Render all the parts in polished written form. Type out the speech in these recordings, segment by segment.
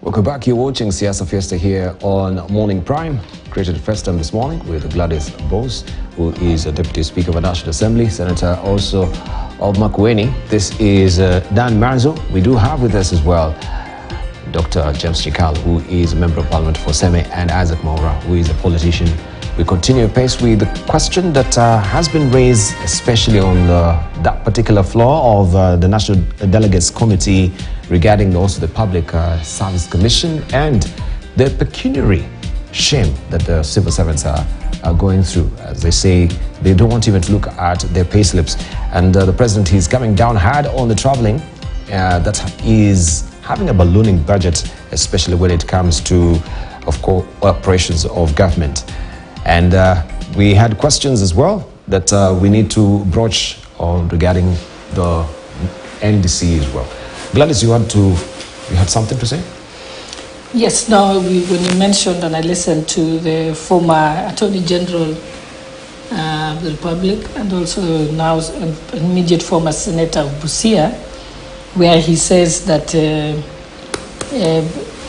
Welcome back. You're watching Siasa Fiesta here on Morning Prime, created first time this morning with Gladys Bose, who is a Deputy Speaker of the National Assembly, Senator also of Makueni. This is Dan Marzo. We do have with us as well Dr. James Chikal, who is a Member of Parliament for Seme, and Isaac Maura, who is a politician. We continue pace with the question that has been raised, especially on that particular floor of the National Delegates Committee regarding also the Public Service Commission and the pecuniary shame that the civil servants are going through. As they say, they don't want even to look at their pay slips. And the president is coming down hard on the traveling that is having a ballooning budget, especially when it comes to, of course, operations of government. And we had questions as well that we need to broach on regarding the NDC as well. Gladys, you had something to say? Yes, now when you mentioned, and I listened to the former Attorney General of the Republic and also now immediate former Senator of Busia, where he says that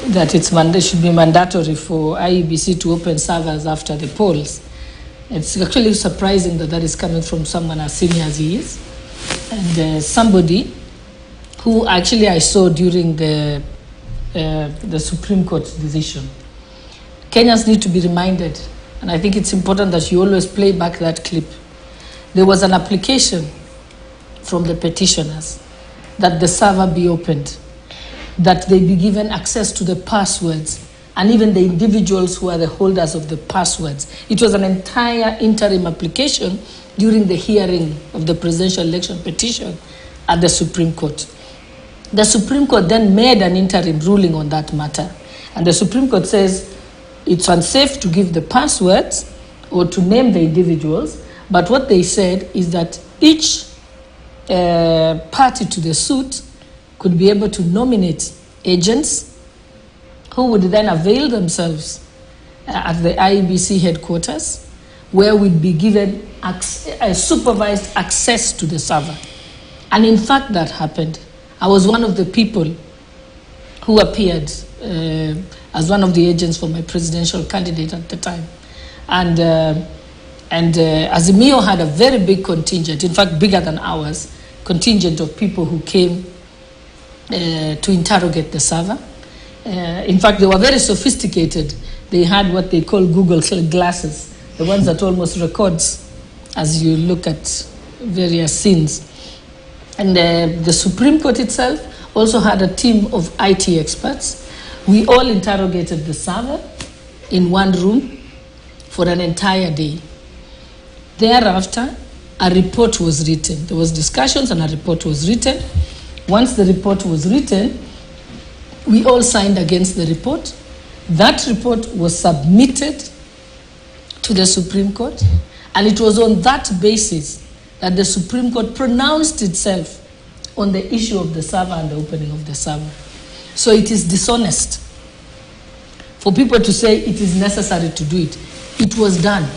that it should be mandatory for IEBC to open servers after the polls. It's actually surprising that that is coming from someone as senior as he is, and somebody who actually I saw during the Supreme Court's decision. Kenyans need to be reminded, and I think it's important that you always play back that clip. There was an application from the petitioners that the server be opened, that they be given access to the passwords, and even the individuals who are the holders of the passwords. It was an entire interim application during the hearing of the presidential election petition at the Supreme Court. The Supreme Court then made an interim ruling on that matter. And the Supreme Court says it's unsafe to give the passwords or to name the individuals, but what they said is that each party to the suit could be able to nominate agents who would then avail themselves at the IEBC headquarters, where we'd be given supervised access to the server. And in fact, that happened. I was one of the people who appeared as one of the agents for my presidential candidate at the time. And Azimio had a very big contingent, in fact, bigger than ours, contingent of people who came to interrogate the server. In fact, they were very sophisticated. They had what they call Google glasses, the ones that almost records as you look at various scenes. And the Supreme Court itself also had a team of IT experts. We all interrogated the server in one room for an entire day. Thereafter, a report was written. There was discussions and a report was written. Once the report was written, we all signed against the report. That report was submitted to the Supreme Court, and it was on that basis that the Supreme Court pronounced itself on the issue of the server and the opening of the server. So it is dishonest for people to say it is necessary to do it. It was done.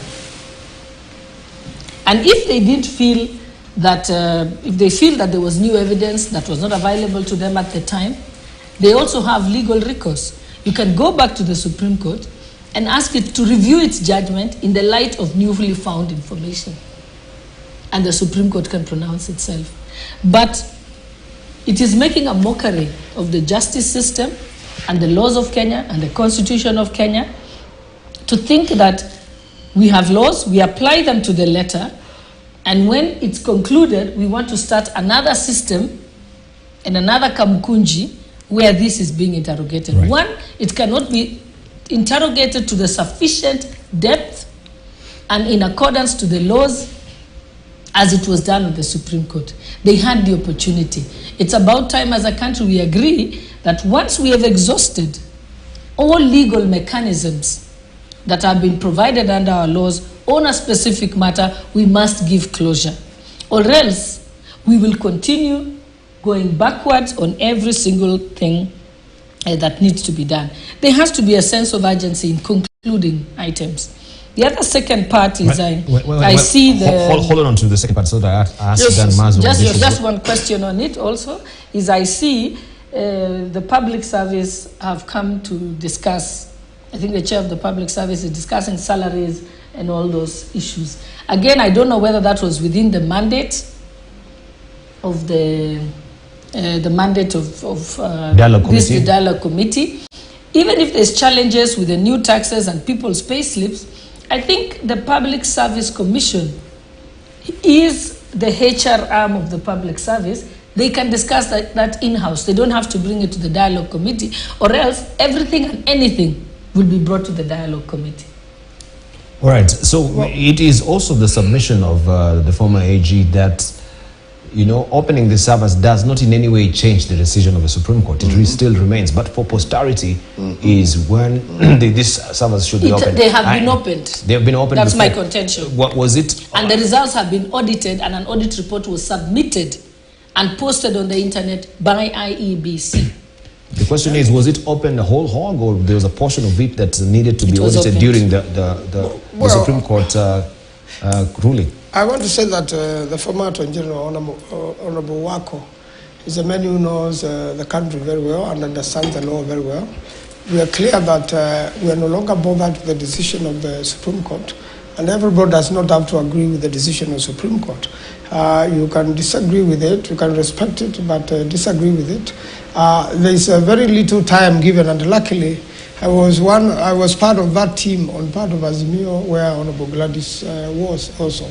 And if they did feel that, if they feel that there was new evidence that was not available to them at the time, they also have legal recourse. You can go back to the Supreme Court and ask it to review its judgment in the light of newly found information. And the Supreme Court can pronounce itself. But it is making a mockery of the justice system and the laws of Kenya and the Constitution of Kenya to think that we have laws, we apply them to the letter, and when it's concluded, we want to start another system and another kamkunji where this is being interrogated. Right. One, it cannot be interrogated to the sufficient depth and in accordance to the laws as it was done with the Supreme Court. They had the opportunity. It's about time as a country we agree that once we have exhausted all legal mechanisms that have been provided under our laws on a specific matter, we must give closure. Or else we will continue going backwards on every single thing that needs to be done. There has to be a sense of urgency in concluding items. The other second part is I see the... Hold on to the second part so that I ask Dan Mazo. Just one question on it also, is I see the public service have come to discuss, I think the chair of the public service is discussing salaries and all those issues. Again, I don't know whether that was within the mandate of the mandate of the dialogue committee. Even if there's challenges with the new taxes and people's pay slips, I think the Public Service Commission is the HR arm of the public service. They can discuss that in-house. They don't have to bring it to the dialogue committee, or else everything and anything will be brought to the dialogue committee. All right. So it is also the submission of the former AG that, you know, opening the servers does not in any way change the decision of the Supreme Court. It still remains. But for posterity is when these servers should be opened. They have been opened. They have been opened. That's before. my contention. What was it? And the results have been audited, and an audit report was submitted and posted on the internet by IEBC. The question is, was it open the whole hog, or there was a portion of it that needed to be audited during the Supreme Court ruling? I want to say that the former Attorney General, Honorable Wako, is a man who knows the country very well and understands the law very well. We are clear that we are no longer bothered with the decision of the Supreme Court, and everybody does not have to agree with the decision of the Supreme Court. You can disagree with it, you can respect it, but disagree with it. There is a very little time given, and luckily, I was part of that team on part of Azimio, where Honorable Gladys was also.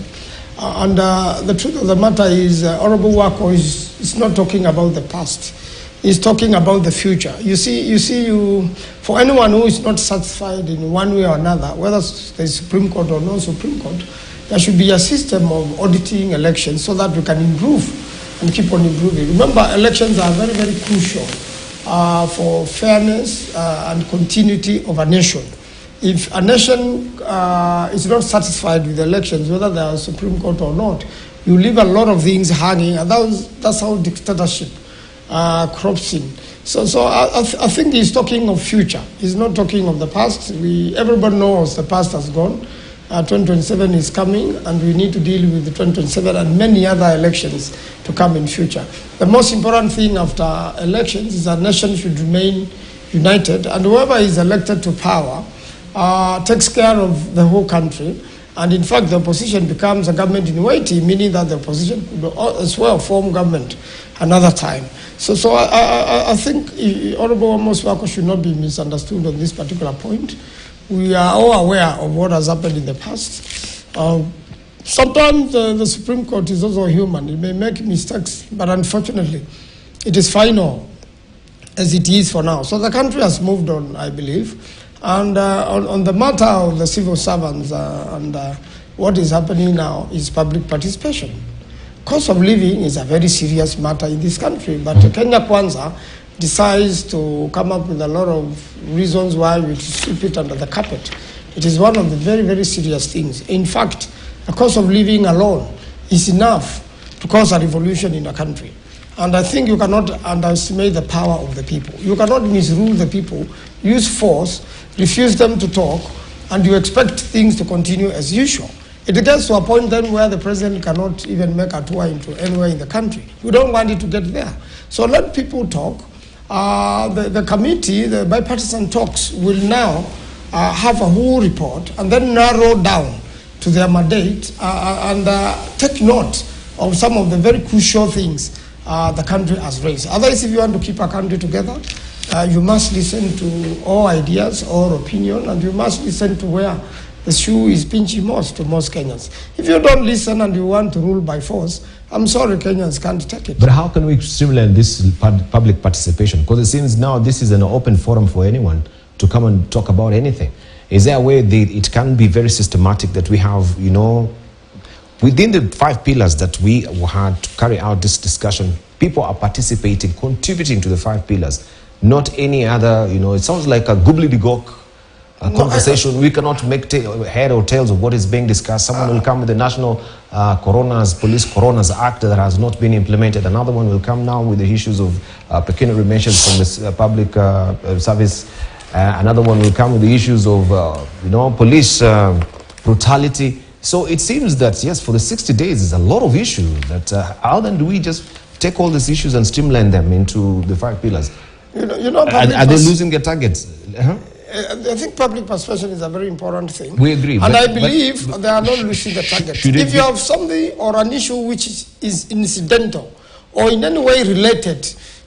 And the truth of the matter is, Honorable Wako is not talking about the past. He's talking about the future. You see, for anyone who is not satisfied in one way or another, whether the Supreme Court or non-Supreme Court, there should be a system of auditing elections so that we can improve and keep on improving. Remember, elections are very, very crucial for fairness and continuity of a nation. If a nation is not satisfied with the elections, whether they are Supreme Court or not, you leave a lot of things hanging, and that's how dictatorship crops in. So I think he's talking of future. He's not talking of the past. Everybody knows the past has gone. 2027 is coming, and we need to deal with the 2027 and many other elections to come in future. The most important thing after elections is that nation should remain united, and whoever is elected to power takes care of the whole country. And in fact, the opposition becomes a government in waiting, meaning that the opposition could as well form government another time. So I think Honorable Amos Wako should not be misunderstood on this particular point. We are all aware of what has happened in the past. Sometimes the Supreme Court is also human. It may make mistakes, but unfortunately, it is final as it is for now. So the country has moved on, I believe. And on the matter of the civil servants and what is happening now is public participation. Cost of living is a very serious matter in this country, but Kenya Kwanza decides to come up with a lot of reasons why we sweep it under the carpet. It is one of the very, very serious things. In fact, the cost of living alone is enough to cause a revolution in a country. And I think you cannot underestimate the power of the people. You cannot misrule the people, use force, refuse them to talk, and you expect things to continue as usual. It gets to a point then where the president cannot even make a tour into anywhere in the country. We don't want it to get there. So let people talk. The committee, the bipartisan talks, will now have a whole report and then narrow down to their mandate and take note of some of the very crucial things the country has raised. Otherwise, if you want to keep a country together, you must listen to all ideas, all opinion, and you must listen to where the shoe is pinching most to most Kenyans. If you don't listen and you want to rule by force, I'm sorry, Kenyans can't take it. But how can we streamline this public participation? Because it seems now this is an open forum for anyone to come and talk about anything. Is there a way that it can be very systematic, that we have, you know, within the 5 pillars that we had to carry out this discussion, people are participating, contributing to the 5 pillars, not any other, you know, it sounds like a gobbledygook conversation. We cannot make head or tails of what is being discussed. Someone will come with the National Police Coroner's Act that has not been implemented. Another one will come now with the issues of pecuniary measures from the public service. Another one will come with the issues of, you know, police brutality. So it seems that, yes, for the 60 days, there's a lot of issues. That how then do we just take all these issues and streamline them into the 5 pillars? Are they losing their targets? I think public perception is a very important thing. We agree. And I believe they are not losing the target. If you have something or an issue which is incidental or in any way related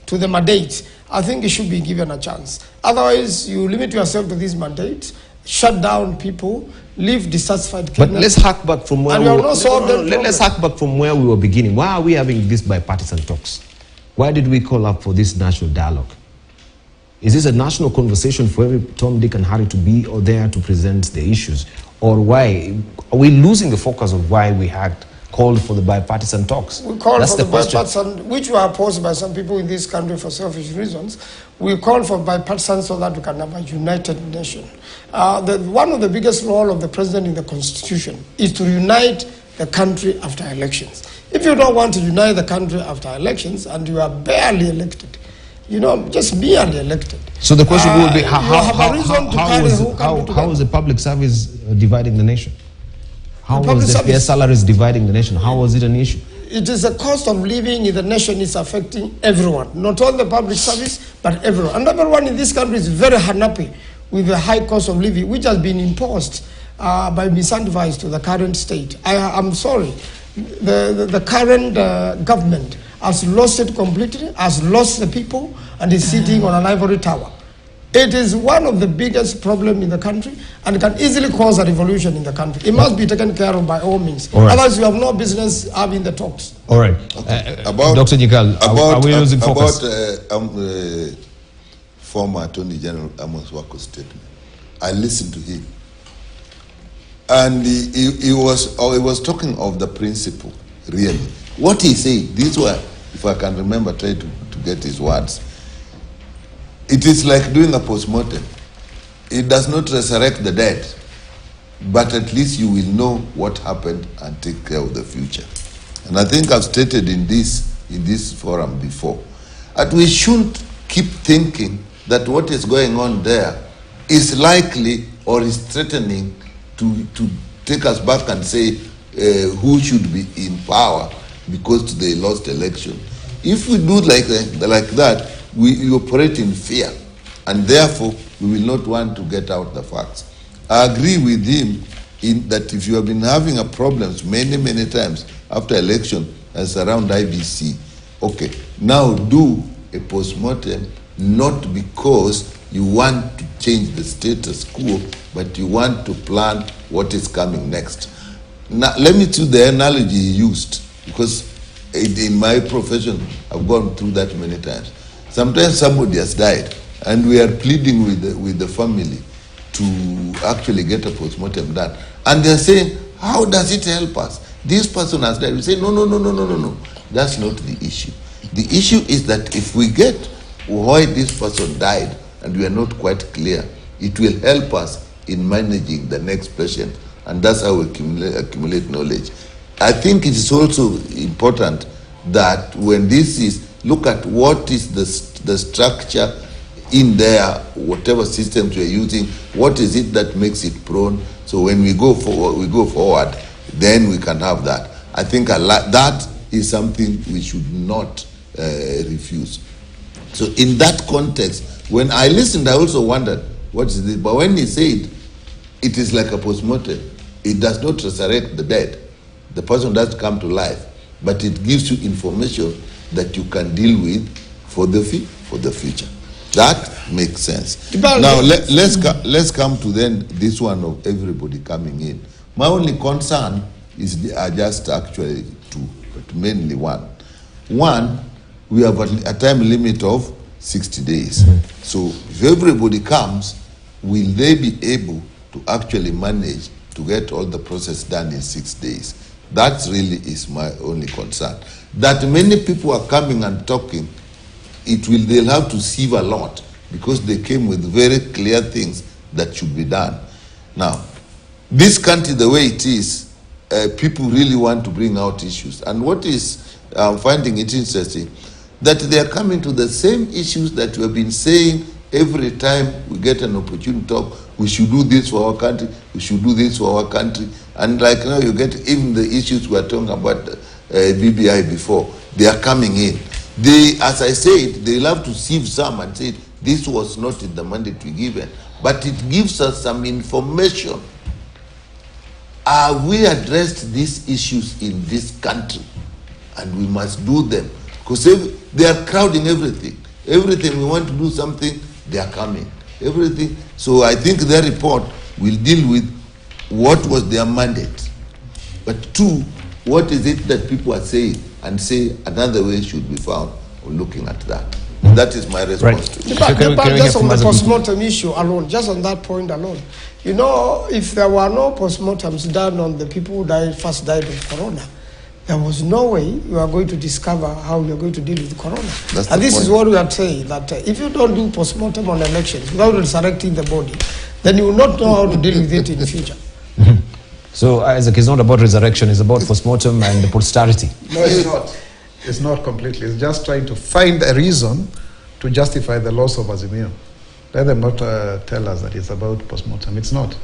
to the mandate, I think it should be given a chance. Otherwise, you limit yourself to this mandate, shut down people, leave dissatisfied. But let's hack back from where let's hack back from where we were beginning. Why are we having this bipartisan talks? Why did we call up for this national dialogue? Is this a national conversation for every Tom, Dick, and Harry to be or there to present the issues? Or why are we losing the focus of why we had called for the bipartisan talks? We called for the bipartisan, which were opposed by some people in this country for selfish reasons. We called for bipartisan so that we can have a united nation. One of the biggest roles of the president in the constitution is to unite the country after elections. If you don't want to unite the country after elections and you are barely elected, just merely elected. So the question would be, how is the public service dividing the nation? How was their salaries dividing the nation? How was it an issue? It is the cost of living in the nation is affecting everyone, not only the public service, but everyone. And everyone in this country is very unhappy with the high cost of living, which has been imposed by misadvice to the current state. I'm sorry, the current government has lost it completely, has lost the people, and is sitting on an ivory tower. It is one of the biggest problems in the country and can easily cause a revolution in the country. It must be taken care of by all means. All right. Otherwise, you have no business having the talks. All right. Dr. Nyikal, are we losing focus? About former Attorney General Amos Wako's statement. I listened to him. And he was talking of the principle, really. What he said, these were, if I can remember, try to get his words. It is like doing a postmortem. It does not resurrect the dead, but at least you will know what happened and take care of the future. And I think I've stated in this forum before, that we shouldn't keep thinking that what is going on there is likely or is threatening to take us back and say who should be in power because they lost election. If we do like that, we operate in fear, and therefore we will not want to get out the facts. I agree with him in that if you have been having a problems many times after election as around IEBC, okay, now do a postmortem, not because you want to change the status quo, but you want to plan what is coming next. Now, let me choose the analogy he used, because in my profession, I've gone through that many times. Sometimes somebody has died, and we are pleading with the family to actually get a postmortem done. And they're saying, how does it help us? This person has died. We say, no. That's not the issue. The issue is that if we get why this person died, and we are not quite clear, it will help us in managing the next patient, and that's how we accumulate knowledge. I think it is also important that when this is, look at what is the structure in there, whatever systems we are using, what is it that makes it prone, so when we go forward, then we can have that. I think that is something we should not refuse. So in that context, when I listened, I also wondered, what is this? But when he said, it is like a postmortem, it does not resurrect the dead. The person does come to life, but it gives you information that you can deal with for the future. That makes sense. Now let's come to then this one of everybody coming in. My only concern is just actually two, but mainly one. One, we have a time limit of 60 days. So if everybody comes, will they be able to actually manage to get all the process done in 6 days? That really is my only concern. That many people are coming and talking, they'll have to sieve a lot because they came with very clear things that should be done. Now, this country, the way it is, people really want to bring out issues. And what is, I'm finding it interesting, that they are coming to the same issues that we have been saying every time we get an opportunity to talk, we should do this for our country, we should do this for our country. And like now you get even the issues we are talking about BBI before, they are coming in. They, as I said, they love to sieve some and say, this was not in the mandate we given. But it gives us some information. We addressed these issues in this country, and we must do them. Because they are crowding everything. Everything we want to do something, they are coming. Everything. So I think their report will deal with what was their mandate. But two, what is it that people are saying, and say another way should be found of looking at that. That is my response to it. But just on the postmortem issue alone, just on that point alone, you know, if there were no postmortems done on the people who first died of corona, there was no way you are going to discover how you are going to deal with corona. And this is what we are saying, that if you don't do postmortem on elections without resurrecting the body, then you will not know how to deal with it in the future. So Isaac, it's not about resurrection, it's about postmortem and posterity. No, it's not. It's not completely. It's just trying to find a reason to justify the loss of Azimio. Let them not tell us that it's about postmortem. It's not.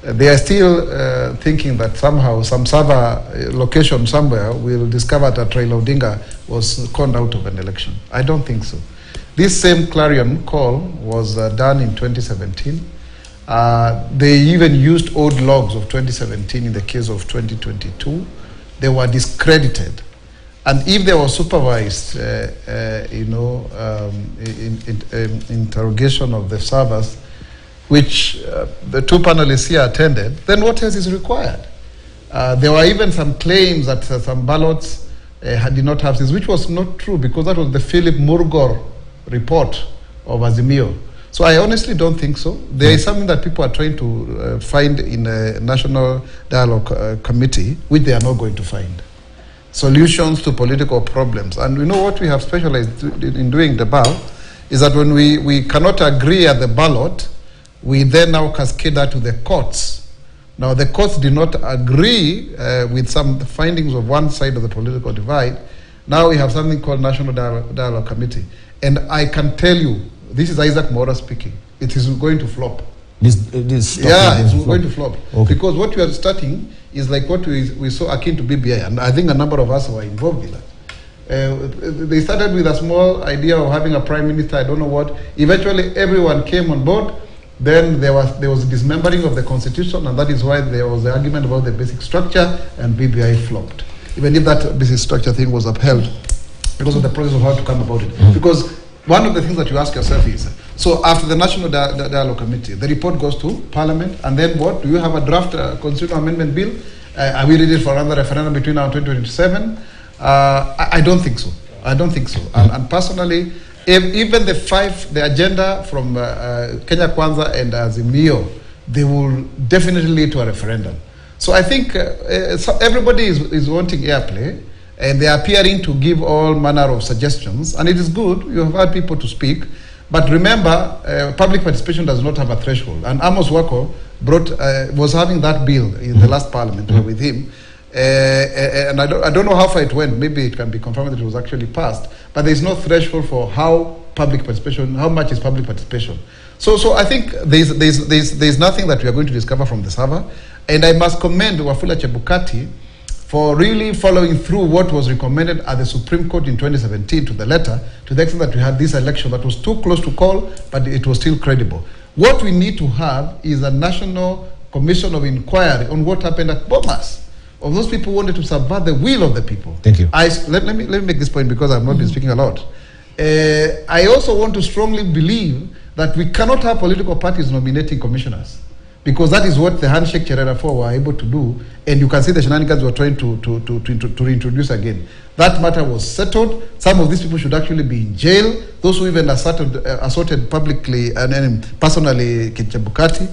They are still thinking that somehow some server location somewhere will discover that Raila Odinga was conned out of an election. I don't think so. This same clarion call was done in 2017. They even used old logs of 2017 in the case of 2022. They were discredited. And if there was supervised, interrogation of the servers, which the two panelists here attended, then what else is required? There were even some claims that some ballots did not have this, which was not true, because that was the Philip Murgor report of Azimio. So I honestly don't think so. There is something that people are trying to find in a National Dialogue Committee, which they are not going to find. Solutions to political problems. And we know what we have specialized in doing the BAL is that when we cannot agree at the ballot, we then now cascade that to the courts. Now the courts did not agree with some findings of one side of the political divide. Now we have something called National Dialogue Committee. And I can tell you, this is Isaac Mora speaking, it is going to flop. It's going to flop. Okay. Because what we are starting is like what we saw akin to BBI, and I think a number of us were involved in that. They started with a small idea of having a prime minister, I don't know what. Eventually everyone came on board. Then there was dismembering of the constitution, and that is why there was the argument about the basic structure, and BBI flopped. Even if that basic structure thing was upheld because of the process of how to come about it. Because one of the things that you ask yourself is, so after the National Dialogue Committee, the report goes to Parliament, and then what? Do you have a draft constitutional amendment bill? Are we ready for another referendum between now and 2027? I don't think so. I don't think so. And personally, even the agenda from Kenya Kwanza and Azimio, they will definitely lead to a referendum. So I think everybody is wanting airplay, and they are appearing to give all manner of suggestions, and it is good. You have had people to speak, but remember, public participation does not have a threshold. And Amos Wako was having that bill in the last parliament with him, and I don't know how far it went. Maybe it can be confirmed that it was actually passed, but there is no threshold for how public participation, how much is public participation. So I think there's nothing that we are going to discover from the server, and I must commend Wafula Chebukati for really following through what was recommended at the Supreme Court in 2017 to the letter, to the extent that we had this election that was too close to call, but it was still credible. What we need to have is a national commission of inquiry on what happened at Bomas. Of those people who wanted to subvert the will of the people. Thank you. Let me make this point because I've not been speaking a lot. I also want to strongly believe that we cannot have political parties nominating commissioners, because that is what the handshake Cherera 4 were able to do, and you can see the shenanigans we're trying to reintroduce again. That matter was settled. Some of these people should actually be in jail. Those who even assaulted publicly and personally Chebukati,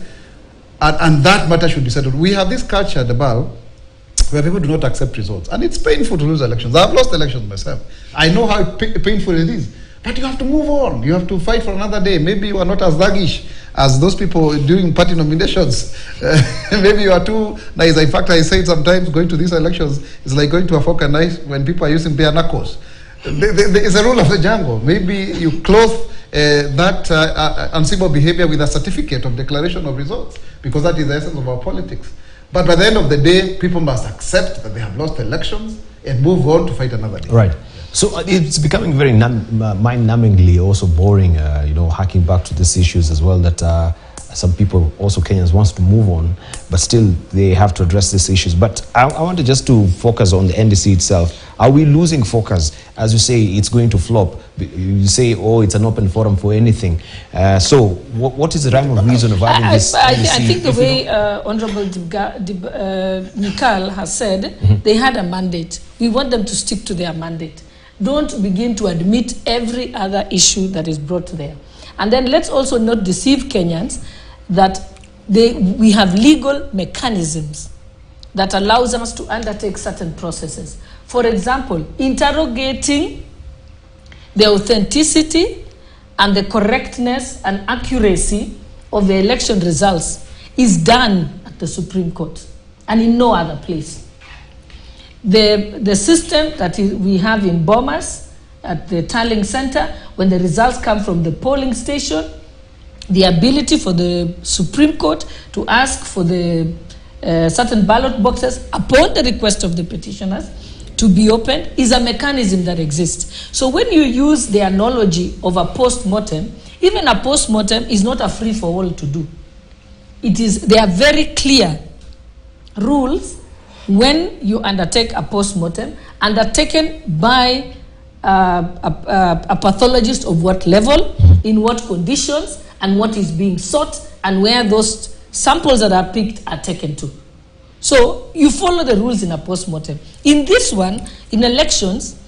and that matter should be settled. We have this culture at the BAL where people do not accept results, and it's painful to lose elections. I've lost elections myself. I know how painful it is, but you have to move on. You have to fight for another day. Maybe you are not as thuggish as those people doing party nominations. Maybe you are too nice. In fact, I say sometimes going to these elections is like going to a folk and knife when people are using bare knuckles. It's a rule of the jungle. Maybe you clothe that uncivil behavior with a certificate of declaration of results, because that is the essence of our politics. But by the end of the day, people must accept that they have lost elections and move on to fight another day. Right. So it's becoming very mind-numbingly also boring, you know, harking back to these issues as well, that some people, also Kenyans, wants to move on, but still they have to address these issues. But I wanted just to focus on the NDC itself. Are we losing focus? As you say, it's going to flop. You say, oh, it's an open forum for anything. So what is the rhyme or reason of having this NDC? I think the way Honorable Mikal has said, they had a mandate. We want them to stick to their mandate. Don't begin to admit every other issue that is brought there. And then let's also not deceive Kenyans that we have legal mechanisms that allows us to undertake certain processes. For example, interrogating the authenticity and the correctness and accuracy of the election results is done at the Supreme Court and in no other place. The system that we have in Bomas at the tallying center, when the results come from the polling station, the ability for the Supreme Court to ask for the certain ballot boxes upon the request of the petitioners to be opened is a mechanism that exists. So when you use the analogy of a post-mortem, even a post-mortem is not a free-for-all to do. There are very clear rules when you undertake a post-mortem, undertaken by a pathologist of what level, in what conditions, and what is being sought, and where those samples that are picked are taken to. So you follow the rules in a post-mortem. In this one, in elections,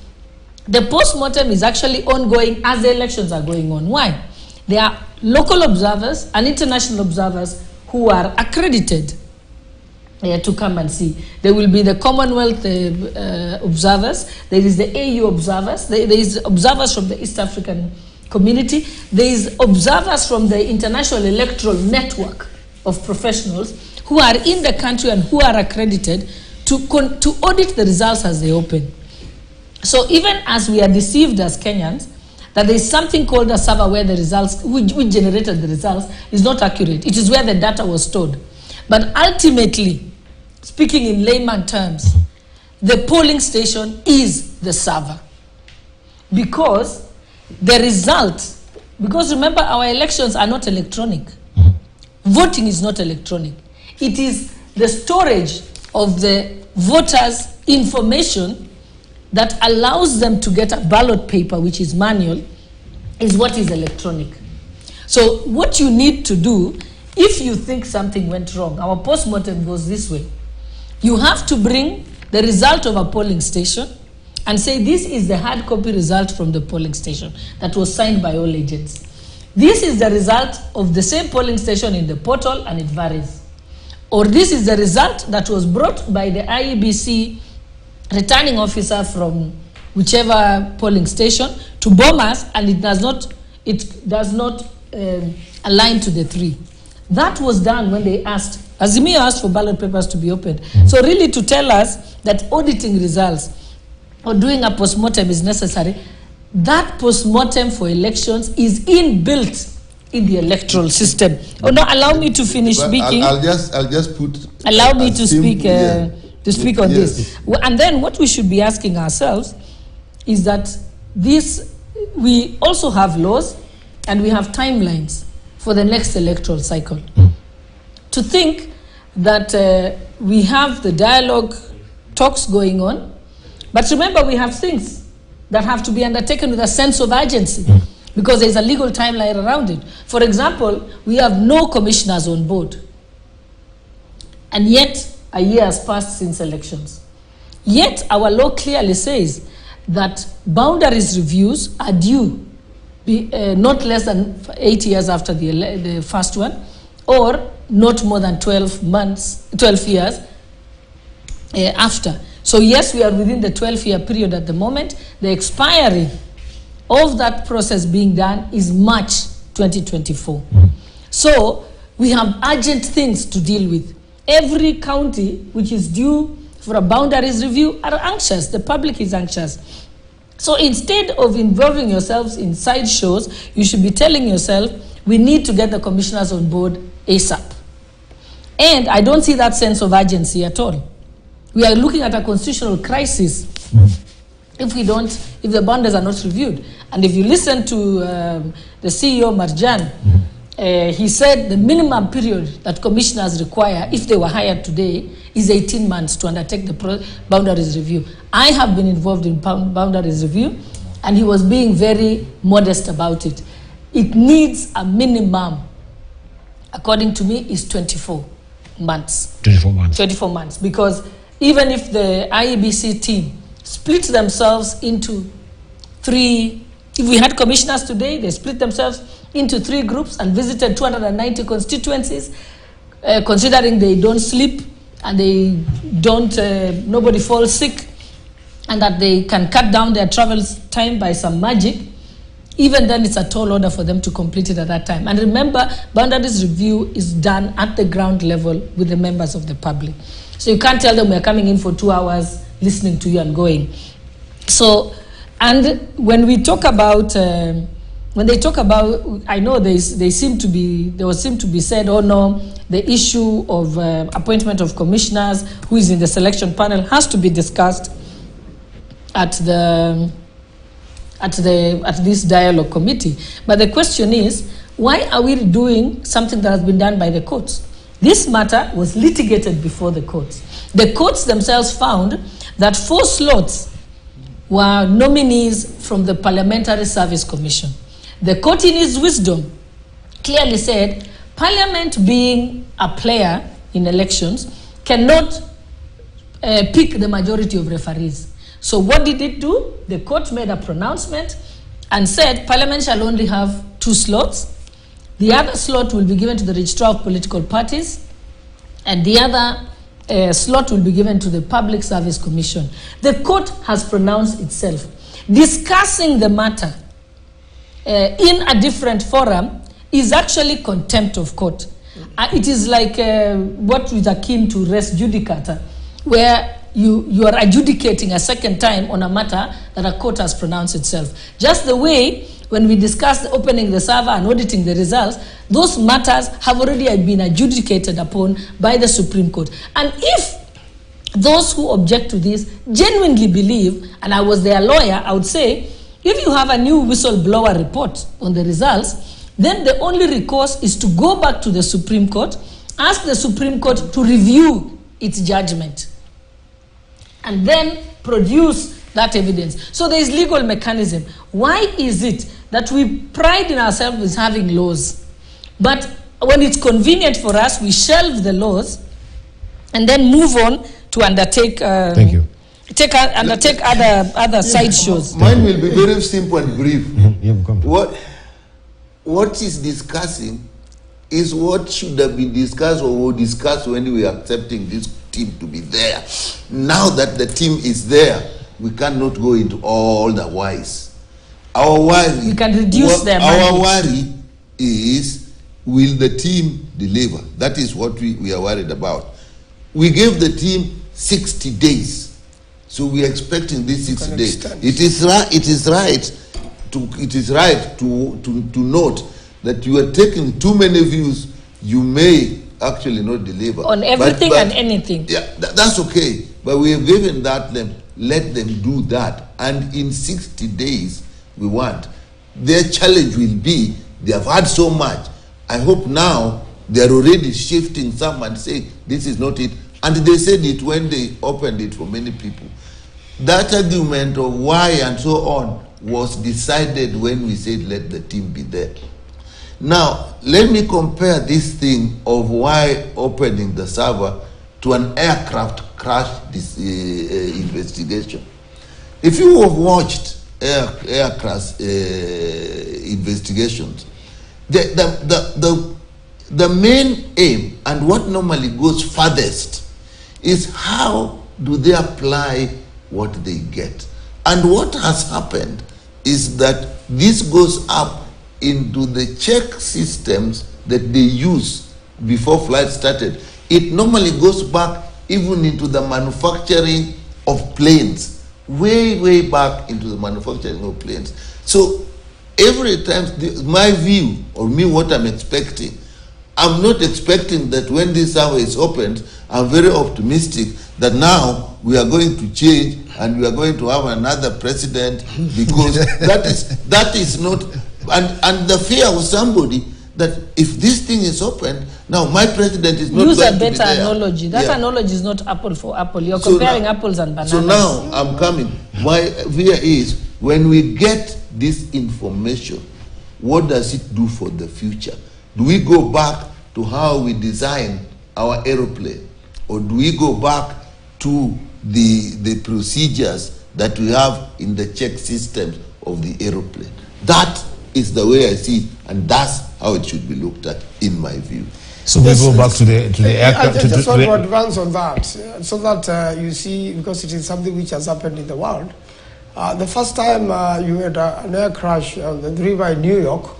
the post-mortem is actually ongoing as the elections are going on. Why? There are local observers and international observers who are accredited to come and see. There will be the Commonwealth observers, there is the AU observers, there is observers from the East African community, there is observers from the International Electoral Network of professionals who are in the country and who are accredited to audit the results as they open. So even as we are deceived as Kenyans, that there is something called a server where the results, which generated the results, is not accurate. It is where the data was stored. But ultimately, speaking in layman terms, the polling station is the server. Because the result, because remember our elections are not electronic. Voting is not electronic. It is the storage of the voters' information that allows them to get a ballot paper, which is manual, is what is electronic. So what you need to do, if you think something went wrong, our post-mortem goes this way. You have to bring the result of a polling station and say, this is the hard copy result from the polling station that was signed by all agents. This is the result of the same polling station in the portal, and it varies. Or this is the result that was brought by the IEBC returning officer from whichever polling station to Bomas, and it does not align to the three. That was done when they asked, Azimio asked for ballot papers to be opened. So really to tell us that auditing results or doing a post-mortem is necessary, that post-mortem for elections is inbuilt in the electoral system. Oh no, allow me to finish speaking. I'll just put. Allow me to speak. To speak on this. And then what we should be asking ourselves is that we also have laws and we have timelines for the next electoral cycle. To think that we have the dialogue talks going on, but remember we have things that have to be undertaken with a sense of urgency because there's a legal timeline around it. For example, we have no commissioners on board, and yet a year has passed since elections. Yet our law clearly says that boundaries reviews are due not less than 8 years after the first one, or not more than 12 years after. So yes, we are within the 12-year period at the moment. The expiry of that process being done is March 2024. So we have urgent things to deal with. Every county which is due for a boundaries review are anxious. The public is anxious. So instead of involving yourselves in side shows, you should be telling yourself, we need to get the commissioners on board ASAP. And I don't see that sense of urgency at all. We are looking at a constitutional crisis if the boundaries are not reviewed. And if you listen to the CEO, Marjan, he said the minimum period that commissioners require, if they were hired today, is 18 months to undertake the boundaries review. I have been involved in boundaries review, and he was being very modest about it. It needs a minimum, according to me, is 24 months. 24 months. 24 months, because even if the IEBC team split themselves into 3, if we had commissioners today, they split themselves into 3 groups and visited 290 constituencies, considering they don't sleep and they don't, nobody falls sick, and that they can cut down their travel time by some magic, even then it's a tall order for them to complete it at that time. And remember, boundaries review is done at the ground level with the members of the public. So you can't tell them we're coming in for 2 hours, listening to you and going. So, and when we talk about, when they talk about, I know there seem to be said, oh no, the issue of appointment of commissioners who is in the selection panel has to be discussed at this dialogue committee. But the question is, why are we doing something that has been done by the courts? This matter was litigated before the courts. The courts themselves found that 4 slots were nominees from the Parliamentary Service Commission. The court, in its wisdom, clearly said, Parliament, being a player in elections, cannot pick the majority of referees. So what did it do? The court made a pronouncement and said Parliament shall only have 2 slots. The other slot will be given to the registrar of political parties, and the other slot will be given to the Public Service Commission. The court has pronounced itself. Discussing the matter in a different forum is actually contempt of court. It is like what is akin to res judicata, where you are adjudicating a second time on a matter that a court has pronounced itself. Just the way when we discussed opening the server and auditing the results, those matters have already been adjudicated upon by the Supreme Court. And if those who object to this genuinely believe, and I was their lawyer, I would say, if you have a new whistleblower report on the results, then the only recourse is to go back to the Supreme Court, ask the Supreme Court to review its judgment, and then produce that evidence. So there is legal mechanism. Why is it that we pride in ourselves with having laws, but when it's convenient for us, we shelve the laws and then move on to undertake Thank you. Undertake other side shows. Mine will be very simple and brief. What is discussing is what should have been discussed or were discussed when we were accepting this team to be there. Now that the team is there, we cannot go into all the whys. Our worry, we can reduce them. Our worry is, will the team deliver? That is what we are worried about. We gave the team 60 days, so we are expecting this 60 days. It is right to note that you are taking too many views. You may actually not deliver on everything and anything. Yeah, that's okay. But we have given that them. Let them do that, and in 60 days we want. Their challenge will be, they have had so much. I hope now they are already shifting some and saying this is not it. And they said it when they opened it for many people. That argument of why and so on was decided when we said let the team be there. Now, let me compare this thing of why opening the server to an aircraft crash investigation. If you have watched aircraft investigations, the main aim and what normally goes farthest is how do they apply what they get. And what has happened is that this goes up into the check systems that they use before flight started. It normally goes back even into the manufacturing of planes, way, way back into the manufacturing of planes. So every time, my view, or me, what I'm expecting, I'm not expecting that when this survey is opened, I'm very optimistic that now we are going to change and we are going to have another president, because that is not, and the fear of somebody that if this thing is opened, now my president is not Use going a to be better there. analogy. That analogy is not apple for apple. You're comparing apples and bananas. So now I'm coming. My fear is when we get this information, what does it do for the future? Do we go back to how we design our aeroplane? Or do we go back to the procedures that we have in the check systems of the aeroplane? That is the way I see it, and that's how it should be looked at, in my view. So we go back to the aircraft. I just want to advance on that, so that you see, because it is something which has happened in the world. The first time you had an air crash on the river in New York,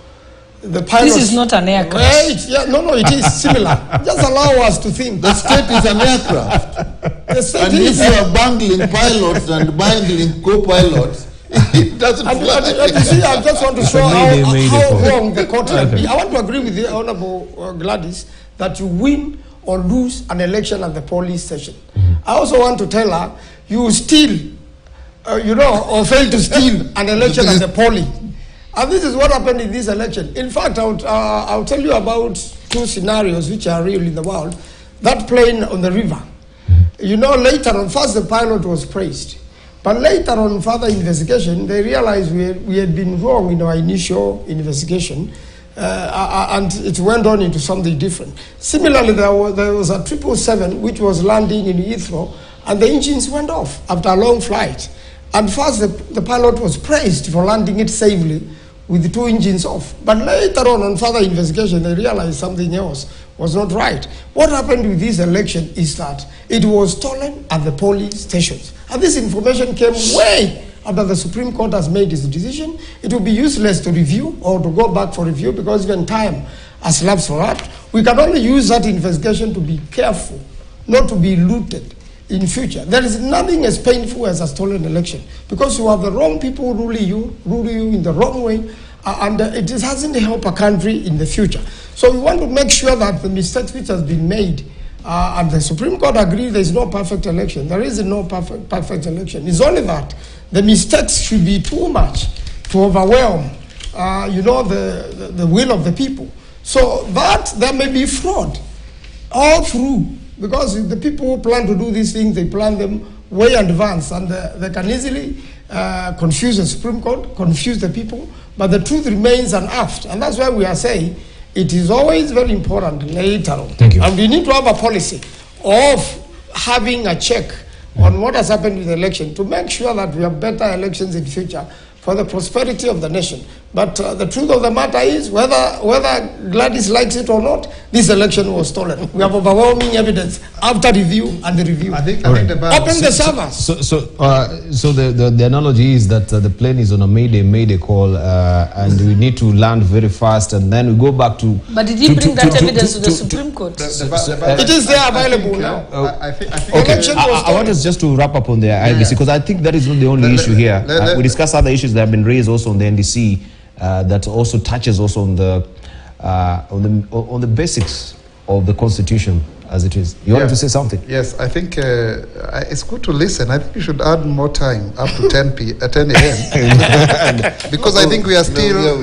the pilot... This is not an air crash. Wait, yeah, no, it is similar. Just allow us to think. The state is an aircraft. The state and if you are bangling pilots and bangling co-pilots, it doesn't fly. And you see, I just want to show how wrong the court can be. I want to agree with the Honorable Gladys that you win or lose an election at the polling station. I also want to tell her, you steal, or fail to steal an election at the polling. And this is what happened in this election. In fact, I'll tell you about two scenarios which are real in the world. That plane on the river. Later on, first the pilot was praised. But later on, further investigation, they realized we had been wrong in our initial investigation, and it went on into something different. Similarly, there was a 777 which was landing in Heathrow, and the engines went off after a long flight. And first, the pilot was praised for landing it safely with the two engines off. But later on further investigation, they realized something else was not right. What happened with this election is that it was stolen at the polling stations. And this information came way after the Supreme Court has made its decision. It will be useless to review or to go back for review, because even time has lapsed for that. We can only use that investigation to be careful, not to be looted in future. There is nothing as painful as a stolen election, because you have the wrong people ruling you in the wrong way, and it hasn't helped a country in the future. So we want to make sure that the mistakes which has been made, and the Supreme Court agrees there is no perfect election. There is no perfect election. It's only that the mistakes should be too much to overwhelm, the will of the people. So that there may be fraud all through, because the people who plan to do these things, they plan them way in advance, and they can easily confuse the Supreme Court, confuse the people, but the truth remains unearthed. And that's why we are saying it is always very important later on. Thank you. And we need to have a policy of having a check on what has happened with the election to make sure that we have better elections in future for the prosperity of the nation. But the truth of the matter is, whether Gladys likes it or not, this election was stolen. We have overwhelming evidence after review and the review. I think open the servers. So the analogy is that the plane is on a mayday call, and we need to land very fast, and then we go back to... But did he bring that evidence to the Supreme Court? It is there available now. I think I want us just to wrap up on the IEBC, because I think that is not the only issue here. We discussed other issues that have been raised also on the NDC, that also touches also on the basics of the Constitution as it is. You wanted to say something? Yes, I think it's good to listen. I think you should add more time up to 10 a.m. because I think we are still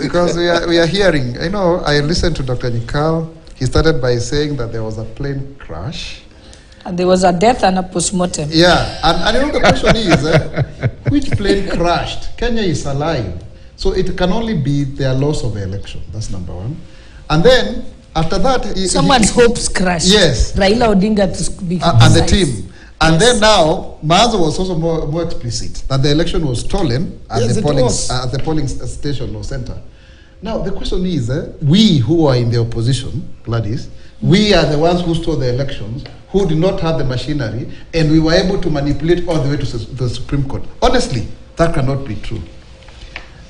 because we are hearing. I listened to Dr. Nikal. He started by saying that there was a plane crash. And there was a death and a postmortem. Yeah, and the question is, which plane crashed? Kenya is alive. So it can only be their loss of the election. That's number one. And then, after that... Someone's hopes crashed. Yes. Raila Odinga to be and the team. And then now, Mazo was also more explicit, that the election was stolen at the polling station or center. Now, the question is, we who are in the opposition, Gladys, we are the ones who stole the elections, who did not have the machinery, and we were able to manipulate all the way to the Supreme Court. Honestly, that cannot be true.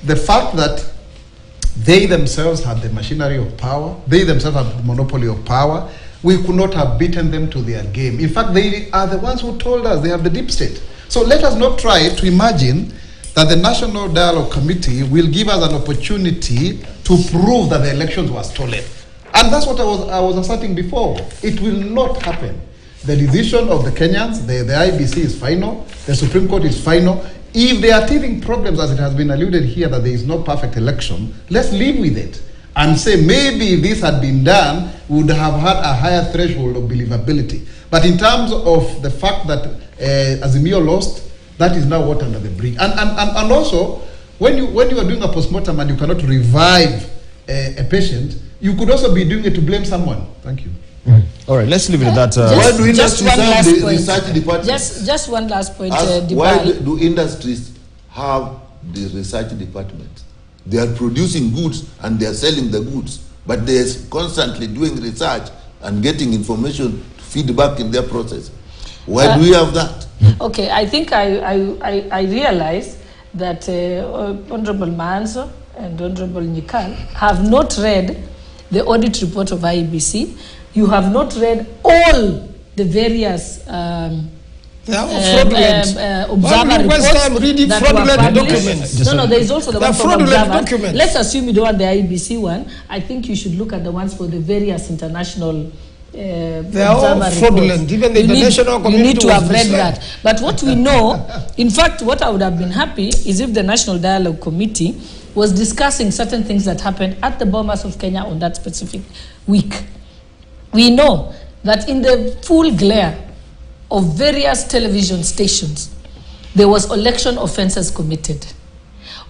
The fact that they themselves had the machinery of power, they themselves had the monopoly of power, we could not have beaten them to their game. In fact, they are the ones who told us they have the deep state. So let us not try to imagine that the National Dialogue Committee will give us an opportunity to prove that the elections were stolen. And that's what I was asserting before. It will not happen. The decision of the Kenyans, the IEBC is final, the Supreme Court is final. If they are teething problems, as it has been alluded here, that there is no perfect election, let's live with it and say maybe if this had been done, we would have had a higher threshold of believability. But in terms of the fact that Azimio lost, that is now water under the bridge. And also, when you are doing a postmortem and you cannot revive a patient, you could also be doing it to blame someone. Thank you. All right, let's leave it at that. Just one last point. Research department? Just one last point. Why do industries have the research department? They are producing goods and they are selling the goods, but they are constantly doing research and getting information, feedback in their process. Why do we have that? Okay, I think I realize that Honorable Manzo and Honorable Nyikal have not read the audit report of IEBC. You have not read all the various observer reports that were published. No, there is also the one from observer. Let's assume you don't want the IEBC one. I think you should look at the ones for the various international they are all fraudulent. Even the international community. You need to have read that. But what we know, in fact, what I would have been happy is if the National Dialogue Committee was discussing certain things that happened at the Bomas of Kenya on that specific week. We know that in the full glare of various television stations, there was election offenses committed.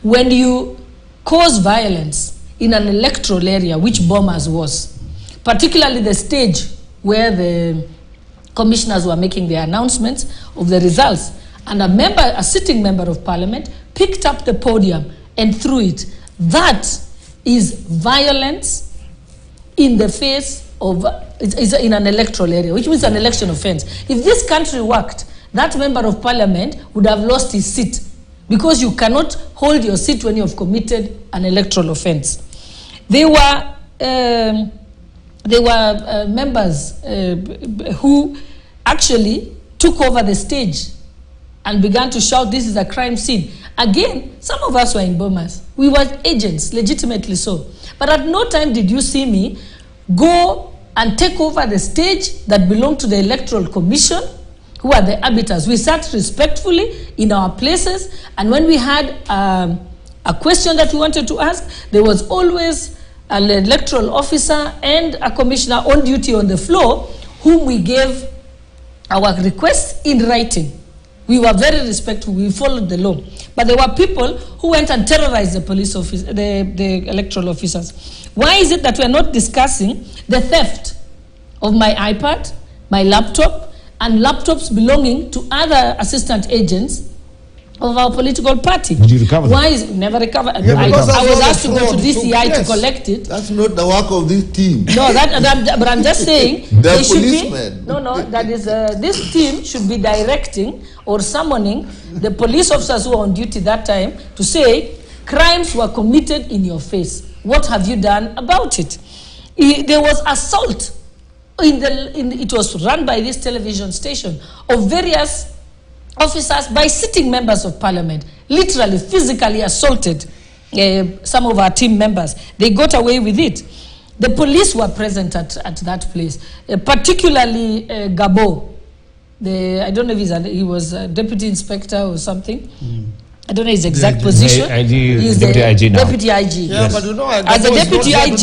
When you cause violence in an electoral area, which Bomas was, particularly the stage where the commissioners were making their announcements of the results, and a sitting member of parliament picked up the podium and threw it. That is violence in the face of, is in an electoral area, which means an election offense. If this country worked, that member of parliament would have lost his seat, because you cannot hold your seat when you have committed an electoral offense. There were members who actually took over the stage and began to shout, "This is a crime scene." Again, some of us were in Bomas. We were agents, legitimately so. But at no time did you see me go and take over the stage that belonged to the Electoral Commission, who are the arbiters. We sat respectfully in our places, and when we had a question that we wanted to ask, there was always an electoral officer and a commissioner on duty on the floor, whom we gave our requests in writing. We were very respectful, we followed the law. But there were people who went and terrorized the police office, the electoral officers. Why is it that we're not discussing the theft of my iPad, my laptop, and laptops belonging to other assistant agents of our political party? Did you recover them? Why is it never recovered? Yeah, I was asked to go to DCI to collect it. That's not the work of this team. No, but I'm just saying they're they should policemen. be. No, that is this team should be directing or summoning the police officers who were on duty that time to say crimes were committed in your face. What have you done about it? There was assault it was run by this television station of various officers by sitting members of parliament, literally physically assaulted some of our team members. They got away with it. The police were present at that place, particularly Gabo. I don't know if he was a deputy inspector or something. I don't know his exact position. He's deputy IG now. Deputy IG. Yeah, yes. But you know, as a deputy IG,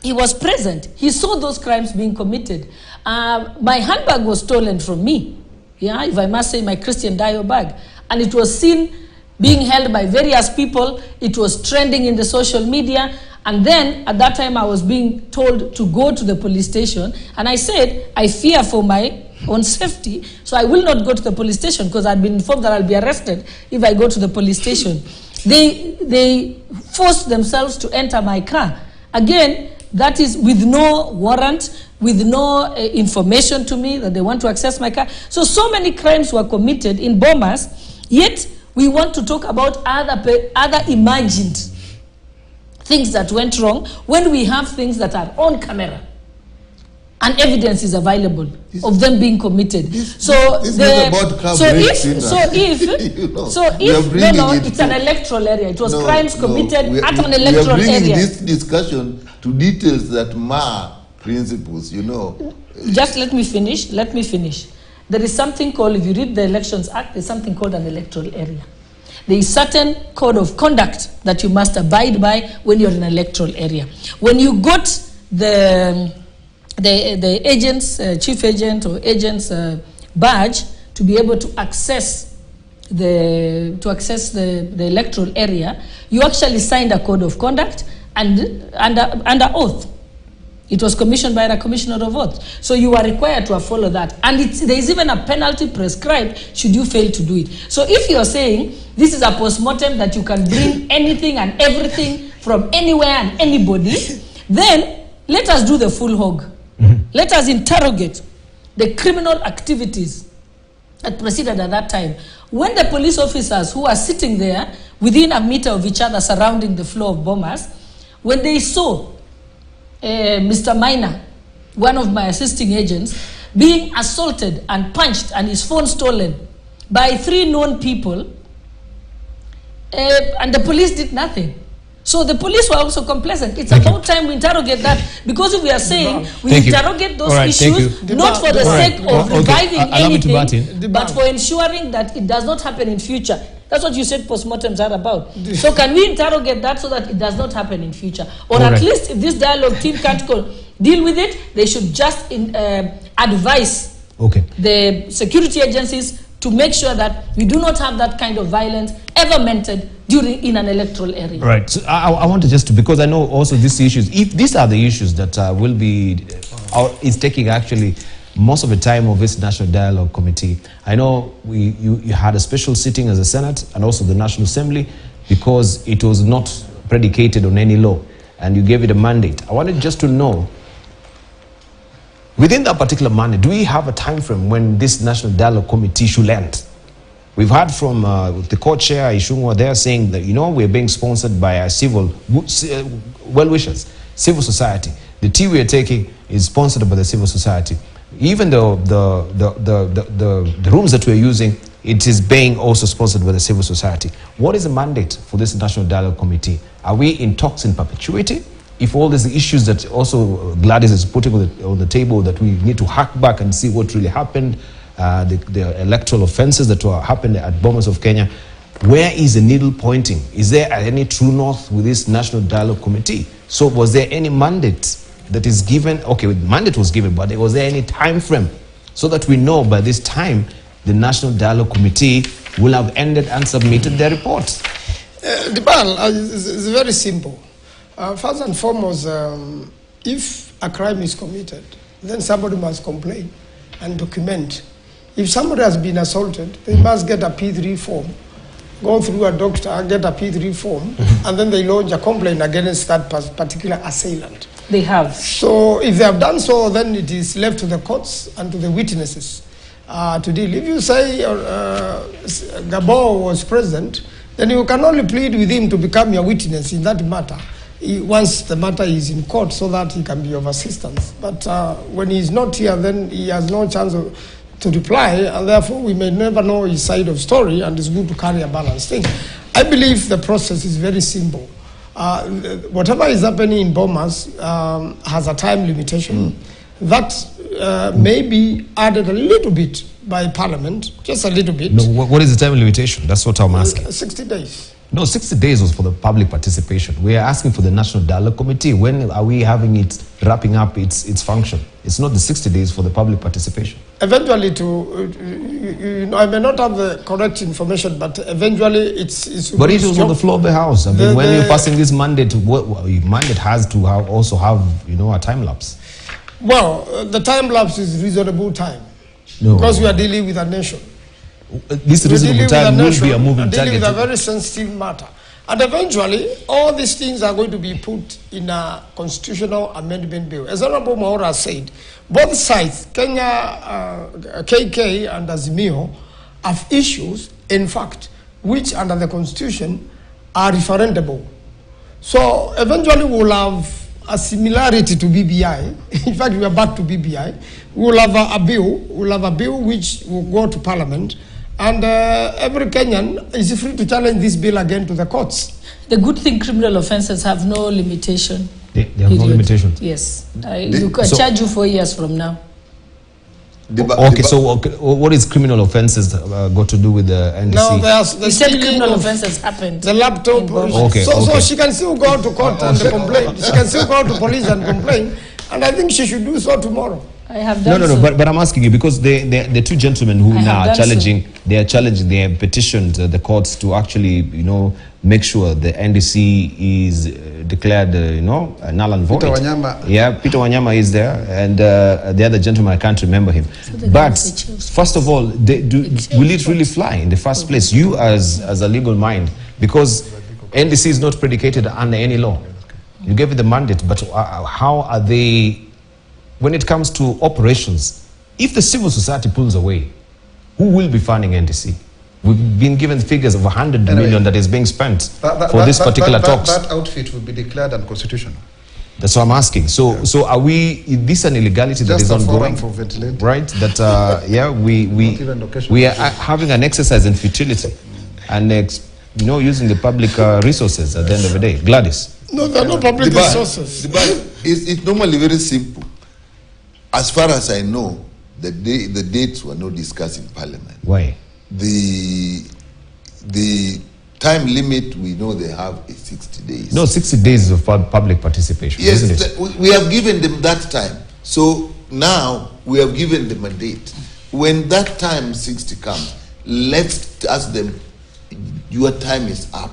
he was present. He saw those crimes being committed. My handbag was stolen from me. Yeah, if I must say, my Christian Dior bag, and it was seen being held by various people. It was trending in the social media. And then at that time I was being told to go to the police station, and I said, I fear for my own safety, so I will not go to the police station, because I'd been informed that I'll be arrested if I go to the police station. They forced themselves to enter my car. Again, that is with no warrant, with no information to me that they want to access my car. So many crimes were committed in Bomas, yet we want to talk about other imagined things that went wrong when we have things that are on camera and evidence is available. of them being committed. This is about it's an electoral area. It was crimes committed at an electoral area. We are bringing this discussion to details that mar principles, Just let me finish. There is something called, if you read the Elections Act, there's something called an electoral area. There is certain code of conduct that you must abide by when you're in an electoral area. When you got the agent's, chief agent or agent's badge to be able to access the electoral area, you actually signed a code of conduct and under oath. It was commissioned by the Commissioner of Oath. So you are required to follow that. And there is even a penalty prescribed should you fail to do it. So if you are saying this is a postmortem that you can bring anything and everything from anywhere and anybody, then let us do the full hog. Let us interrogate the criminal activities that proceeded at that time. When the police officers who are sitting there within a meter of each other surrounding the floor of Bomas, when they saw Mr. Minor, one of my assisting agents, being assaulted and punched and his phone stolen by 3 known people, and the police did nothing. So the police were also complacent. It's about time we interrogate that, because if we are saying we interrogate those issues, not for the sake of reviving anything, but for ensuring that it does not happen in future. That's what you said postmortems are about. So can we interrogate that so that it does not happen in future? Or at least if this dialogue team can't deal with it, they should just advise the security agencies to make sure that we do not have that kind of violence ever mentioned in an electoral area. Right. So I want to because I know also these issues, if these are the issues that will be, is taking actually most of the time of this National Dialogue Committee. I know you had a special sitting as a Senate and also the National Assembly because it was not predicated on any law and you gave it a mandate. I wanted just to know, within that particular mandate, do we have a time frame when this National Dialogue Committee should end? We've heard from the co-chair, Ishungwa, there saying that, we're being sponsored by our well-wishers, civil society. The tea we are taking is sponsored by the civil society. Even though the rooms that we're using, it is being also sponsored by the civil society. What is the mandate for this National Dialogue Committee? Are we in talks in perpetuity? If all these issues that also Gladys is putting on the table, that we need to hack back and see what really happened, the electoral offenses that happened at Bomas of Kenya, where is the needle pointing? Is there any true north with this National Dialogue Committee? So was there any mandate that is given? Okay, mandate was given, but was there any time frame so that we know by this time the National Dialogue Committee will have ended and submitted their report? Dibal, it's very simple. First and foremost, if a crime is committed, then somebody must complain and document. If somebody has been assaulted, they must get a P3 form, go through a doctor, get a P3 form, and then they lodge a complaint against that particular assailant. They have. So if they have done so, then it is left to the courts and to the witnesses to deal. If you say Gabor was present, then you can only plead with him to become your witness in that matter, once the matter is in court, so that he can be of assistance. But when he is not here, then he has no chance to reply, and therefore we may never know his side of story, and it's good to carry a balanced thing. I believe the process is very simple. Whatever is happening in Bomas has a time limitation that may be added a little bit by Parliament, just a little bit. No, what is the time limitation? That's what I'm asking. 60 days. No, 60 days was for the public participation. We are asking for the National Dialogue Committee. When are we having it wrapping up its function? It's not the 60 days for the public participation. Eventually, I may not have the correct information, but eventually it's. But it was on the floor of the House. I mean, when you're passing this mandate, mandate has to also have a time lapse. Well, the time lapse is reasonable time, because we are dealing with a nation. This reasonable time will be a moving target. Dealing with a very sensitive matter. And eventually, all these things are going to be put in a constitutional amendment bill. As Honorable Maura said, both sides, Kenya, KK and Azimio, have issues, in fact, which under the constitution are referendable. So eventually we'll have a similarity to BBI. In fact, we are back to BBI. We will have a bill. We'll have a bill which will go to Parliament, and every Kenyan is free to challenge this bill again to the courts. The good thing, criminal offences have no limitation. They have no limitation. Yes, you can charge you 4 years from now. So what is criminal offences got to do with the NDC? No, You said criminal offences happened. The laptop. So she can still go to court and complain. She can still go to police and complain, and I think she should do so tomorrow. I have done No, but I'm asking you because the two gentlemen who now are challenging, they have petitioned the courts to actually, make sure the NDC is declared, null and void. Peter Wanyama. Yeah, Peter Wanyama is there, and the other gentleman, I can't remember him. But first of all, will it really fly in the first place? You as a legal mind, because NDC is not predicated under any law. You gave it the mandate, but how are they? When it comes to operations, if the civil society pulls away, who will be funding NDC? We've been given figures of 100 million that is being spent for this particular talks. That outfit will be declared unconstitutional. That's what I'm asking. So are we? Is this an illegality that is ongoing? For ventilating. Right. That we are having an exercise in futility, and using the public resources at the end of the day. Gladys. No, there are no public resources. It's normally very simple. As far as I know, the dates were not discussed in Parliament. Why? The time limit we know they have is 60 days. No, 60 days of public participation. Yes, isn't it? We have given them that time. So now we have given them a date. When that time 60 comes, let's ask them, your time is up.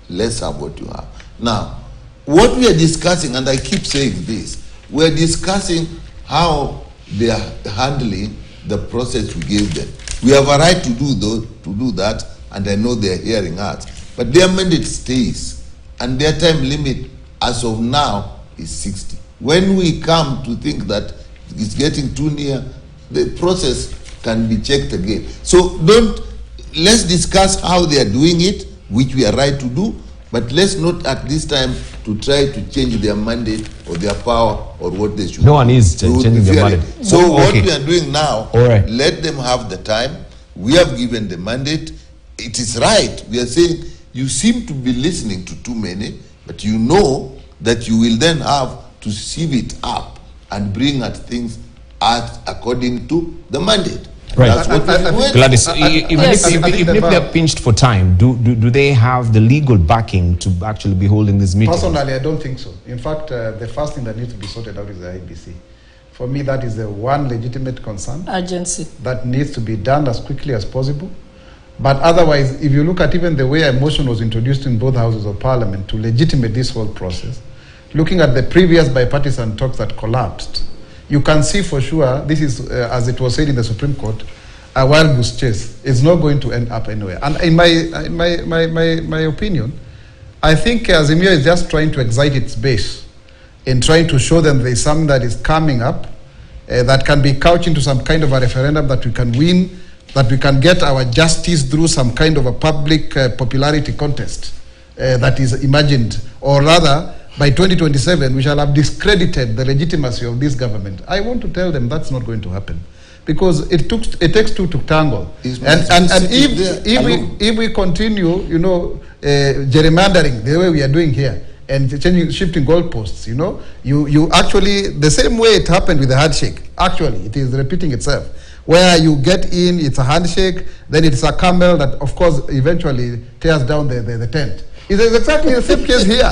Let's have what you have. Now, what we are discussing, and I keep saying this, we are discussing how they are handling the process we gave them. We have a right to do that, and I know they are hearing us. But their mandate stays, and their time limit as of now is 60. When we come to think that it's getting too near, the process can be checked again. So let's discuss how they are doing it, which we are right to do, but let's not at this time to try to change their mandate or their power or what they should do. No one is changing their mandate. So what we are doing now, let them have the time. We have given the mandate. It is right. We are saying you seem to be listening to too many, but you know that you will then have to sieve it up and bring at things according to the mandate. Right. That's what Gladys, even if they are pinched for time, do they have the legal backing to actually be holding this meeting? Personally, I don't think so. In fact, the first thing that needs to be sorted out is the IEBC. For me, that is the one legitimate concern. Urgency. That needs to be done as quickly as possible. But otherwise, if you look at even the way a motion was introduced in both houses of parliament to legitimate this whole process, looking at the previous bipartisan talks that collapsed, you can see for sure this is, as it was said in the Supreme Court, a wild goose chase. It's not going to end up anywhere. And in my opinion, I think Azimio is just trying to excite its base in trying to show them there is something that is coming up that can be couched into some kind of a referendum that we can win, that we can get our justice through some kind of a public popularity contest that is imagined, or rather, by 2027, we shall have discredited the legitimacy of this government. I want to tell them that's not going to happen, because it takes two to tangle. And if we continue, gerrymandering the way we are doing here and shifting goalposts, you actually, the same way it happened with the handshake, actually, it is repeating itself. Where you get in, it's a handshake, then it's a camel that, of course, eventually tears down the tent. It's exactly the same case here.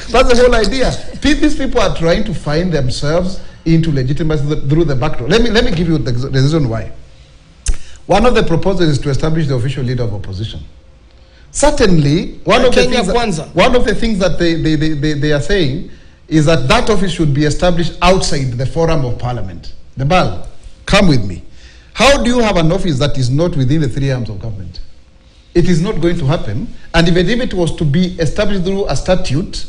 That's the whole idea. These people are trying to find themselves into legitimacy through the back door. Let me give you the reason why. One of the proposals is to establish the official leader of opposition. Certainly, one of the things that they are saying is that office should be established outside the forum of parliament. The BAL, come with me. How do you have an office that is not within the three arms of government? It is not going to happen. And even if it was to be established through a statute,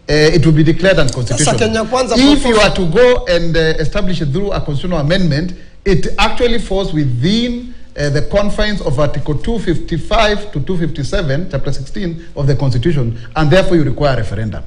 it will be declared unconstitutional. If you are to go and establish it through a constitutional amendment, it actually falls within the confines of Article 255 to 257, Chapter 16 of the Constitution, and therefore you require a referendum.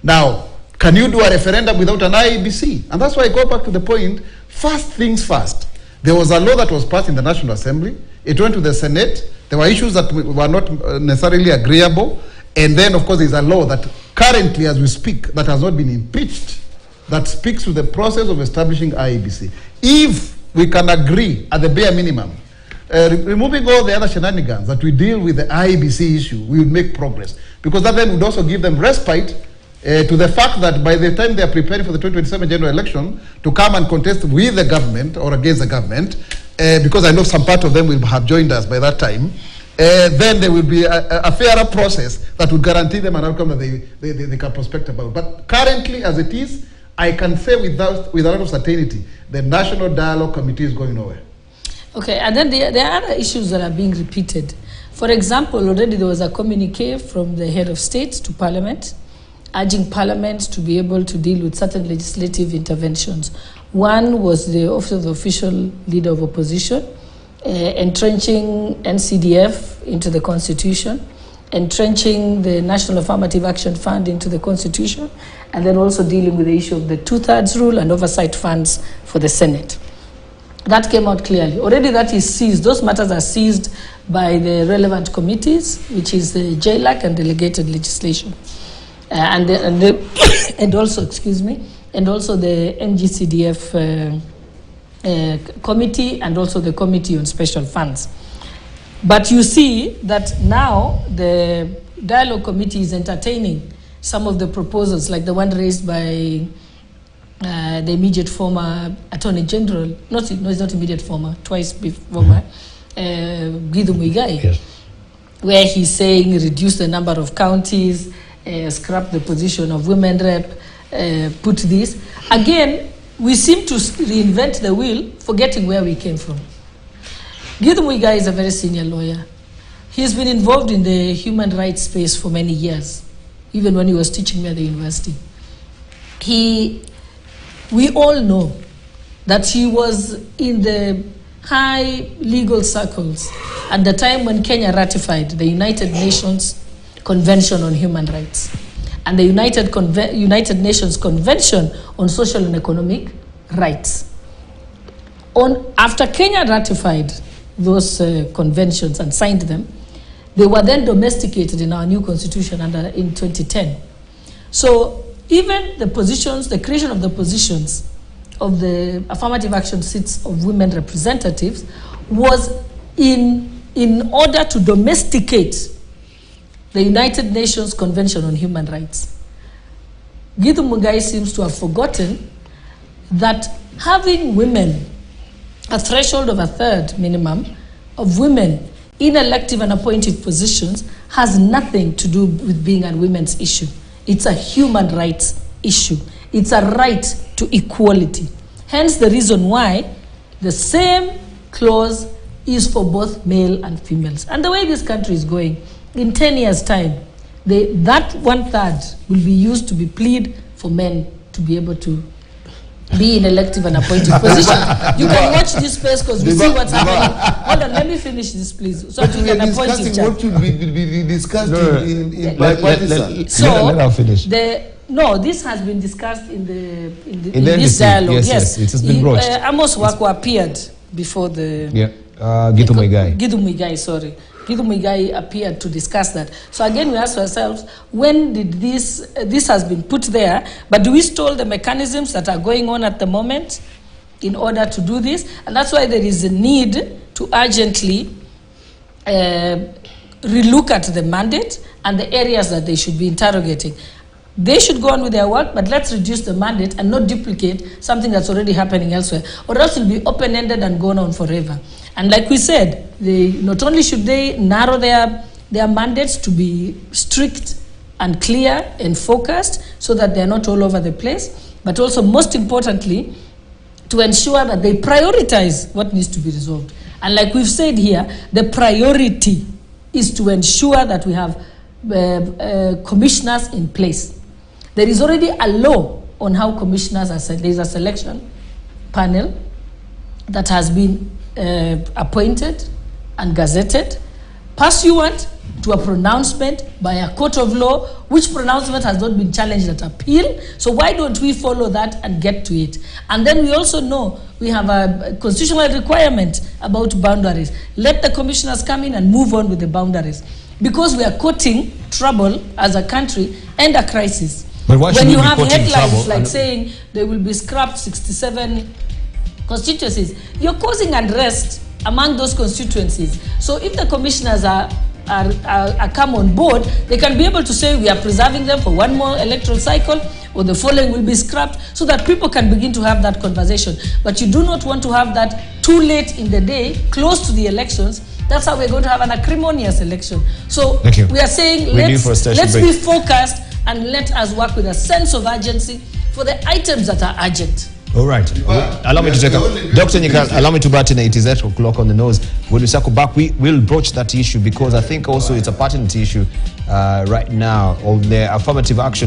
Now, Can you do a referendum without an IEBC? And that's why I go back to the point, first things first. There was a law that was passed in the National Assembly. It went to the Senate. There were issues that were not necessarily agreeable. And then, of course, there's a law that currently, as we speak, that has not been impeached, that speaks to the process of establishing IEBC. If we can agree at the bare minimum, removing all the other shenanigans, that we deal with the IEBC issue, we would make progress. Because that then would also give them respite to the fact that by the time they are preparing for the 2027 general election to come and contest with the government or against the government, because I know some part of them will have joined us by that time, then there will be a fairer process that will guarantee them an outcome that they can prospect about. But currently, as it is, I can say with a lot of certainty, the National Dialogue Committee is going nowhere. Okay, and then there are other issues that are being repeated. For example, already there was a communique from the head of state to Parliament, urging Parliament to be able to deal with certain legislative interventions. One was the Office of the Official Leader of Opposition, entrenching NCDF into the Constitution, entrenching the National Affirmative Action Fund into the Constitution, and then also dealing with the issue of the two-thirds rule and oversight funds for the Senate. That came out clearly. Already that is seized. Those matters are seized by the relevant committees, which is the JLAC and delegated legislation. And also, excuse me, and also the NGCDF committee and also the Committee on Special Funds. But you see that now the Dialogue Committee is entertaining some of the proposals, like the one raised by the immediate former Attorney General, it's not immediate former, twice former, Githu Muigai, yes, where he's saying reduce the number of counties, scrap the position of women rep, put this. Again, we seem to reinvent the wheel, forgetting where we came from. Githu Muigai is a very senior lawyer. He's been involved in the human rights space for many years, even when he was teaching me at the university. We all know that he was in the high legal circles at the time when Kenya ratified the United Nations Convention on Human Rights and the United Nations Convention on Social and Economic Rights. After Kenya ratified those conventions and signed them, they were then domesticated in our new constitution in 2010. So even the positions, the creation of the positions of the affirmative action seats of women representatives was in order to domesticate the United Nations Convention on Human Rights. Githu Muigai seems to have forgotten that having women, a threshold of a third minimum of women in elective and appointed positions, has nothing to do with being a women's issue. It's a human rights issue. It's a right to equality. Hence the reason why the same clause is for both male and females. And the way this country is going, in 10 years' time, that 1/3 will be used to be plead for men to be able to be in elective and appointed position. You can watch this space because we see what's happening. Hold on, let me finish this, please. So but we are discussing what should be discussed in let her finish. No, this has been discussed in this dialogue. Yes, it has been broached. Amos Wako appeared before the... Yeah, Githu Muigai. Githu Muigai, sorry. Githu Muigai appeared to discuss that. So again, we ask ourselves, when did this has been put there, but do we stall the mechanisms that are going on at the moment in order to do this? And that's why there is a need to urgently relook at the mandate and the areas that they should be interrogating. They should go on with their work, but let's reduce the mandate and not duplicate something that's already happening elsewhere, or else it'll be open-ended and go on forever. And like we said, not only should they narrow their mandates to be strict and clear and focused so that they're not all over the place, but also, most importantly, to ensure that they prioritize what needs to be resolved. And like we've said here, the priority is to ensure that we have commissioners in place. There is already a law on how commissioners are set. There's a selection panel that has been appointed and gazetted, pursuant to a pronouncement by a court of law, which pronouncement has not been challenged at appeal. So why don't we follow that and get to it? And then we also know we have a constitutional requirement about boundaries. Let the commissioners come in and move on with the boundaries. Because we are courting trouble as a country and a crisis. But why should when we you be have courting headlines trouble like saying they will be scrapped 67 constituencies, you're causing unrest among those constituencies. So if the commissioners are come on board, they can be able to say we are preserving them for one more electoral cycle, or the following will be scrapped, so that people can begin to have that conversation. But you do not want to have that too late in the day, close to the elections. That's how we're going to have an acrimonious election. So we are saying let's be focused and let us work with a sense of urgency for the items that are urgent. All right. Allow me to take a... Dr. Nika, allow me to button it is 8 o'clock on the nose. When we circle back, we will broach that issue, because I think also it's a pertinent issue right now of the affirmative action